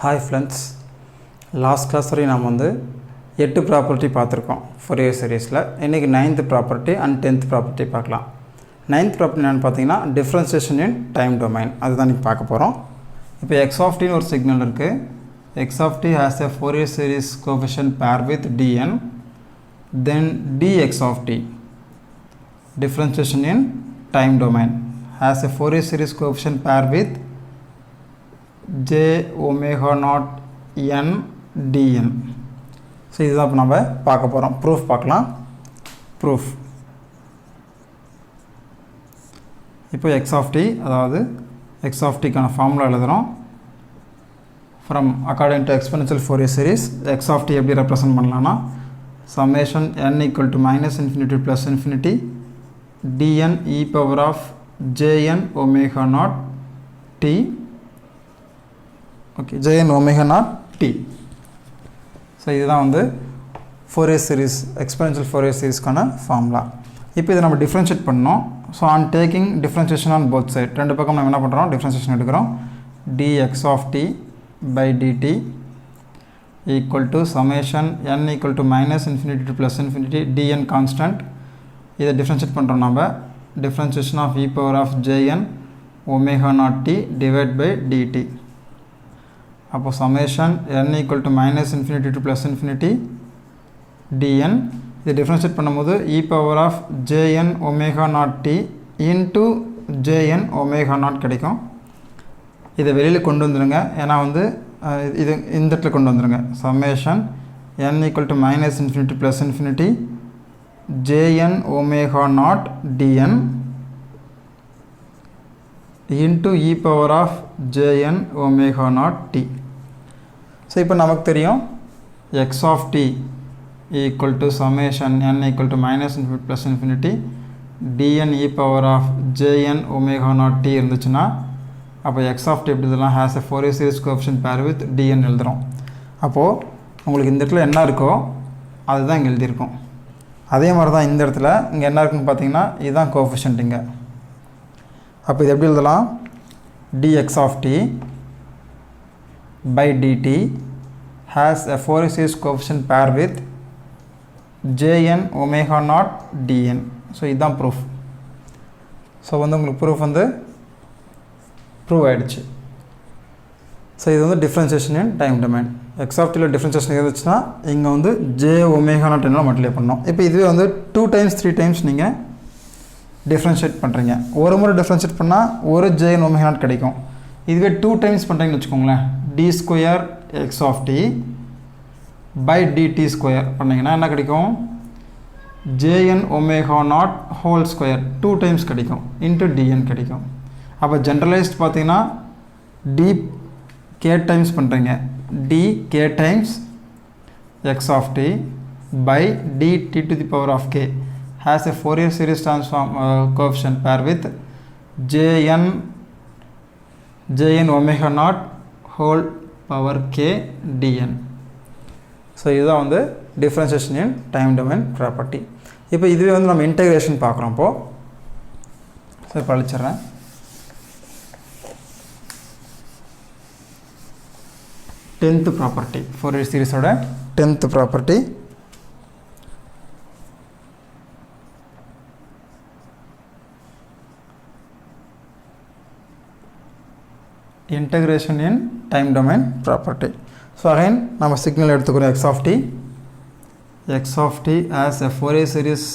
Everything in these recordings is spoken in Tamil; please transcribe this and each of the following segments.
Hi friends, last class வரை நாம் வந்து 8 ப்ராப்பர்ட்டி பார்த்துருக்கோம் ஃபோரியர் சீரிஸில். இன்றைக்கி 9th property and 10th property பார்க்கலாம். 9th ப்ராப்பர்ட்டி என்னென்னு பார்த்தீங்கன்னா டிஃப்ரென்சியேஷன் இன் டைம் டொமைன், அதுதான் இன்றைக்கி பார்க்க போகிறோம். இப்போ எக்ஸ் ஆஃப் டின்னு ஒரு சிக்னல் இருக்குது. X of t has a Fourier series coefficient pair with dn, then dx of t, differentiation in time domain, has a Fourier series coefficient pair with j omega naught n dn. So இதுதான் இப்போ நம்ம பார்க்க போகிறோம். ப்ரூஃப் பார்க்கலாம். ப்ரூஃப் இப்போ எக்ஸ் ஆஃப் டி, அதாவது எக்ஸ் ஆஃப் டிக்கான ஃபார்முலா எழுதுகிறோம். From according to exponential Fourier series x of t எப்படி ரெப்ரசன்ட் பண்ணலான்னா summation n equal to minus infinity plus infinity dn e power of jn omega naught t, okay, jn omega naught t. So இதுதான் வந்து ஃபோரியர் சீரிஸ், எக்ஸ்பென்ஷியல் ஃபோரியர் சீரிஸ்க்கான ஃபார்முலா. இப்போ இதை நம்ம டிஃப்ரென்ஷியேட் பண்ணோம். So on taking differentiation on both side, ரெண்டு பக்கம் நம்ம என்ன பண்ணுறோம், டிஃப்ரென்ஷியேஷன் எடுக்கிறோம். dx of t by dt equal to summation n equal to minus infinity to plus infinity dn constant. இதை டிஃப்ரென்ஷியேட் பண்ணுறோம் நம்ம. differentiation of e power of jn omega naught t divided by dt. அப்போ summation n equal to minus infinity to plus infinity dn, இதை டிஃப்ரென்ஷியேட் பண்ணும்போது e power of jn omega naught t into jn omega naught கிடைக்கும். இதை வெளியில் கொண்டு வந்துடுங்க, ஏன்னா வந்து இது இந்த இடத்துல கொண்டு வந்துடுங்க. Summation n equal to minus infinity plus infinity jn omega naught dn into e power of jn omega naught t. So இப்போ நமக்கு தெரியும் x of t equal to summation n equal to minus infinity plus infinity dn e power of jn omega naught t இருந்துச்சுன்னா அப்போ எக்ஸ் ஆஃப் டி எப்படி இதெல்லாம் has a Fourier series coefficient pair with TN எழுதுகிறோம். அப்போது உங்களுக்கு இந்த இடத்துல என்ன இருக்கோ அதுதான் இங்கே எழுதியிருக்கோம். அதே மாதிரி தான் இந்த இடத்துல இங்கே என்ன இருக்குன்னு பார்த்தீங்கன்னா இதுதான் கோஎஃபிஷியன்ட் இங்கே. அப்போ இது எப்படி எழுதலாம், dx of t by dt has a Fourier series coefficient pair with jn omega naught dn. So இதுதான் ப்ரூஃப். ஸோ வந்து உங்களுக்கு ப்ரூஃப் வந்து ப்ரூவ் ஆகிடுச்சு. ஸோ இது வந்து differentiation in time domain. X of டியில் டிஃப்ரென்சியேஷன் இருந்துச்சுன்னா இங்கே வந்து ஜே ஒமேகா நாட் என்ன மல்டிப்ளை பண்ணோம். இப்போ இதுவே வந்து 2 times 3 times நீங்கள் டிஃப்ரென்ஷியேட் பண்ணுறீங்க. ஒரு முறை டிஃப்ரென்ஷியேட் பண்ணால் ஒரு ஜே ஒமேகா நாட் கிடைக்கும். இதுவே 2 times பண்ணுறீங்கன்னு வச்சுக்கோங்களேன், D square X of T by DT square பண்ணிங்கன்னா என்ன கிடைக்கும், JN omega naught whole square 2 times கிடைக்கும், இன்ட்டு டிஎன் கிடைக்கும். அப்போ ஜென்ரலைஸ்ட் பார்த்தீங்கன்னா டி கே டைம்ஸ் பண்ணுறீங்க, D K times X of T by D T to the power of K has a Fourier series transform coefficient pair with JN omega naught whole power K DN. So இதுதான் வந்து differentiation in time domain property. இப்போ இதுவே வந்து நம்ம இன்டெகிரேஷன் பார்க்குறோம். இப்போது ஸோ இப்போ அழிச்சிட்றேன். டென்த் ப்ராப்பர்ட்டி, ஃபோரியர் சீரிஸோட 10th property. Integration in time domain property. So again நம்ம சிக்னல் எடுத்துக்கிறோம் X of T. X of T as a Fourier series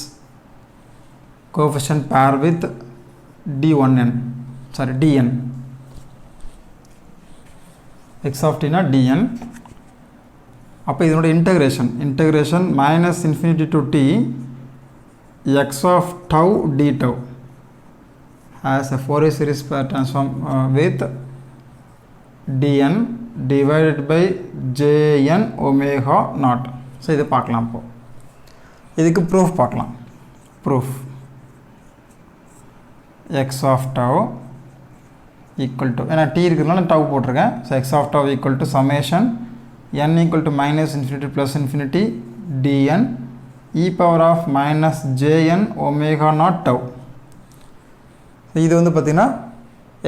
coefficient pair with dn. x of t na dn. அப்போ இதனோட integration minus infinity to T X of tau D tau as a Fourier series transform with dn divided by jn omega naught. So இது பார்க்கலாம். இப்போது இதுக்கு ப்ரூஃப் பார்க்கலாம். Proof x of tau equal to, ஏன்னா டி இருக்கிறதுனால டவு போட்டிருக்கேன். So x of tau equal to summation n equal to minus infinity plus infinity dn e power of minus jn omega naught tau. இது வந்து பார்த்திங்கன்னா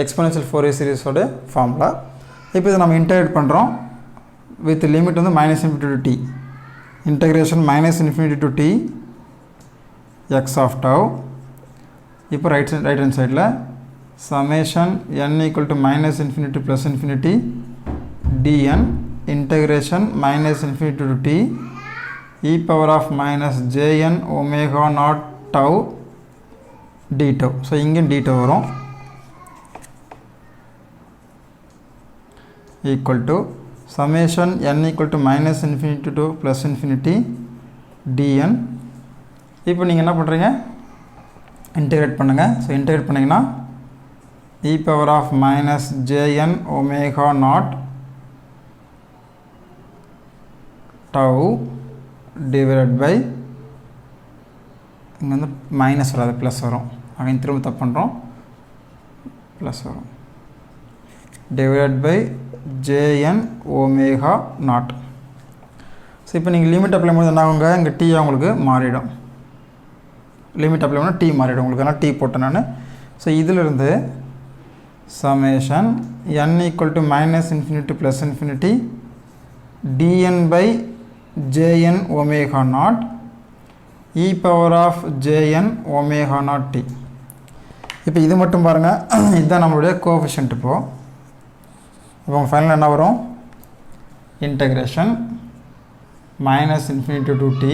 எக்ஸ்போனென்ஷியல் ஃபோரியர் சீரிஸோட ஃபார்முலா. இப்போ இதை நம்ம இன்டகிரேட் பண்ணுறோம். with limit வந்து minus infinity to t. Integration minus infinity to t x of tau. இப்போ right hand sideல summation n equal to minus infinity plus infinity dn integration minus infinity to t e power of minus jn omega naught tau d tau. So இங்கே d tau வரும் equal to summation n equal to minus infinity to plus infinity dn. இப்போ நீங்கள் என்ன பண்ணுறீங்க, இன்டெகிரேட் பண்ணுங்கள். ஸோ இன்டெகிரேட் பண்ணிங்கன்னா e power of minus jn omega naught tau divided by இங்கே வந்து மைனஸ் வராது ப்ளஸ் வரும், அங்கே திரும்ப தப்பு பண்ணுறோம், ப்ளஸ் வரும், divided by jn omega naught. So இப்போ நீங்கள் லிமிட் அப்ளை பண்ணும்போது என்ன ஆகுங்க, இங்கே t உங்களுக்கு மாறிடும், லிமிட் அப்ளை பண்ணால் t மாறிடும் உங்களுக்கு, ஆனால் t போட்டேன் நான். ஸோ இதிலிருந்து summation n equal to minus infinity plus infinity dn by jn omega naught e power of jn omega naught t. இப்போ இது மட்டும் பாருங்கள், இதுதான் நம்மளுடைய கோஎஃபிஷியன்ட். இப்போ ஃபைனல் என்ன வரும், integration minus infinity to t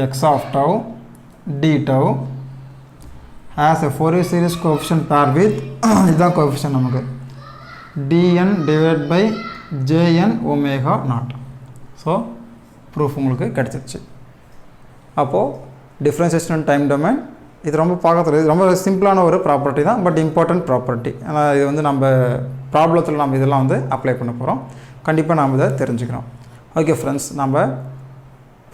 x of tau d tau has a Fourier series coefficient pair with இதுதான் கோஎஃபிஷியன்ட் நமக்கு dn divided by jn omega naught. So proof உங்களுக்கு கிடச்சிருச்சு. அப்போது டிஃப்ரென்சியேஷன் அண்ட் டைம் டொமைன் இது ரொம்ப பார்க்கறது ரொம்ப சிம்பிளான ஒரு ப்ராப்பர்ட்டி தான், பட் இம்பார்ட்டன்ட் ப்ராப்பர்ட்டி. ஆனால் இது வந்து நம்ம ப்ராப்ளத்தில் நம்ம இதெல்லாம் வந்து அப்ளை பண்ண போகிறோம், கண்டிப்பாக நாம் இதை தெரிஞ்சுக்கிறோம். ஓகே ஃப்ரெண்ட்ஸ், நம்ம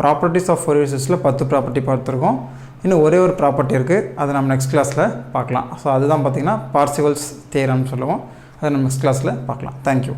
ப்ராப்பர்ட்டிஸ் ஆஃப் ஃபோரியர் சீரிஸில் 10 ப்ராப்பர்ட்டி பார்த்துருக்கோம். இன்னும் ஒரே ஒரு ப்ராப்பர்ட்டி இருக்குது, அதை நம்ம நெக்ஸ்ட் கிளாஸில் பார்க்கலாம். ஸோ அதுதான் பார்த்திங்கன்னா பார்சிவல்ஸ் தியரம்னு சொல்லுவோம், அதை நம்ம நெக்ஸ்ட் கிளாஸில் பார்க்கலாம். தேங்க்யூ.